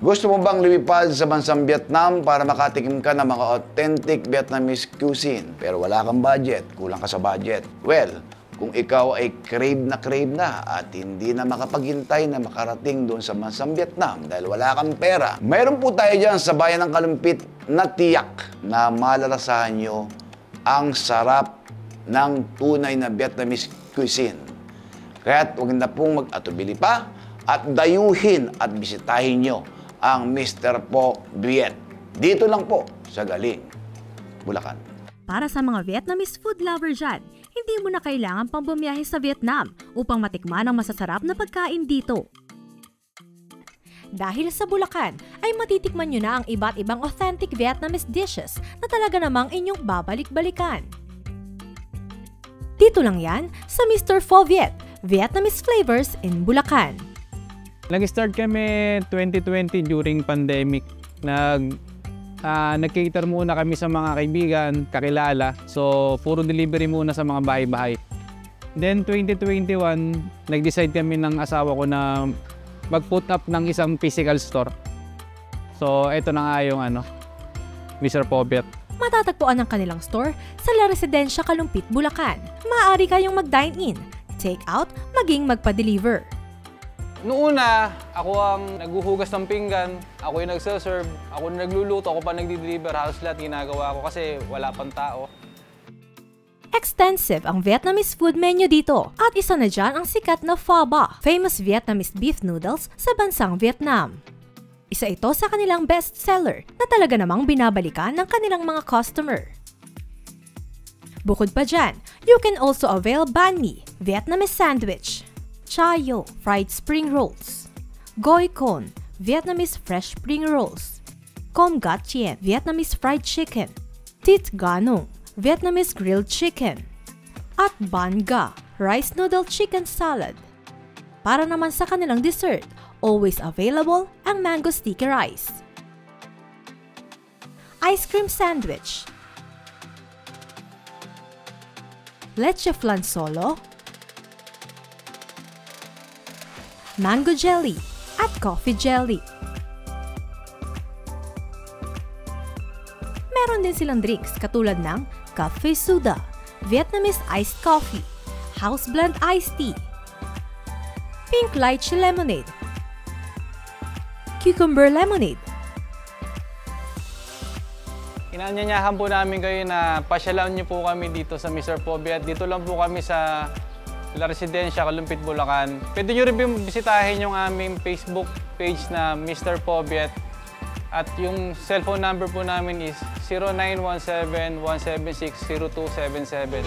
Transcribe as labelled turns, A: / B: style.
A: Gusto mo bang lumipad sa bansang Vietnam para makatikim ka ng mga authentic Vietnamese cuisine pero wala kang budget, kulang ka sa budget? Well, kung ikaw ay crave na at hindi na makapaghintay na makarating doon sa bansang Vietnam dahil wala kang pera, mayroon po tayo dyan sa bayan ng Kalumpit na tiyak na malalasahan nyo ang sarap ng tunay na Vietnamese cuisine. Kaya't huwag na pong mag-atubili pa at dayuhin at bisitahin nyo ang Mr. Po Viet. Dito lang po sa Galing, Bulacan.
B: Para sa mga Vietnamese food lover dyan, hindi mo na kailangan pang bumiyahe sa Vietnam upang matikman ang masasarap na pagkain dito. Dahil sa Bulacan, ay matitikman nyo na ang iba't ibang authentic Vietnamese dishes na talaga namang inyong babalik-balikan. Dito lang yan sa Mr. Pho Viet, Vietnamese Flavors in Bulacan.
C: Nag-start kami 2020 during pandemic. Nag-cater muna kami sa mga kaibigan, kakilala. So, puro delivery muna sa mga bahay-bahay. Then, 2021, nag-decide kami ng asawa ko na mag-put up ng isang physical store. So, ito na nga yung Mr. Pho Viet.
B: Matatagpuan ang kanilang store sa La Residencia, Kalumpit, Bulacan. Maaari kayong mag-dine-in, take out, maging magpa-deliver.
C: Noong una, ako ang naghuhugas ng pinggan, ako yung nagsaserve, ako yung nagluluto, ako pa nagdi-deliver, halos lahat ginagawa ko kasi wala pang tao.
B: Extensive ang Vietnamese food menu dito at isa na dyan ang sikat na Pho Ba, famous Vietnamese beef noodles sa bansang Vietnam. Isa ito sa kanilang best seller na talaga namang binabalikan ng kanilang mga customer. Bukod pa dyan, you can also avail banh mi, Vietnamese sandwich, Chayo, fried spring rolls, Goi Con, Vietnamese fresh spring rolls, Com Gat Chien, Vietnamese fried chicken, Tit Ganong, Vietnamese grilled chicken, at Ban Ga, rice noodle chicken salad. Para naman sa kanilang dessert, always available ang mango sticky rice, ice cream sandwich, leche flan solo, mango jelly, at coffee jelly. Meron din silang drinks katulad ng Cafe Soda, Vietnamese iced coffee, house blend iced tea, pink lychee lemonade, cucumber lemonade.
C: Inaanyayahan po namin kayo na pasyalan niyo po kami dito sa Mr. Pho Viet. Dito lang po kami sa La Residencia, Kalumpit, Bulacan. Pwede nyo rin bisitahin yung aming Facebook page na Mr. Pho Viet. At yung cellphone number po namin is 0917-176-0277.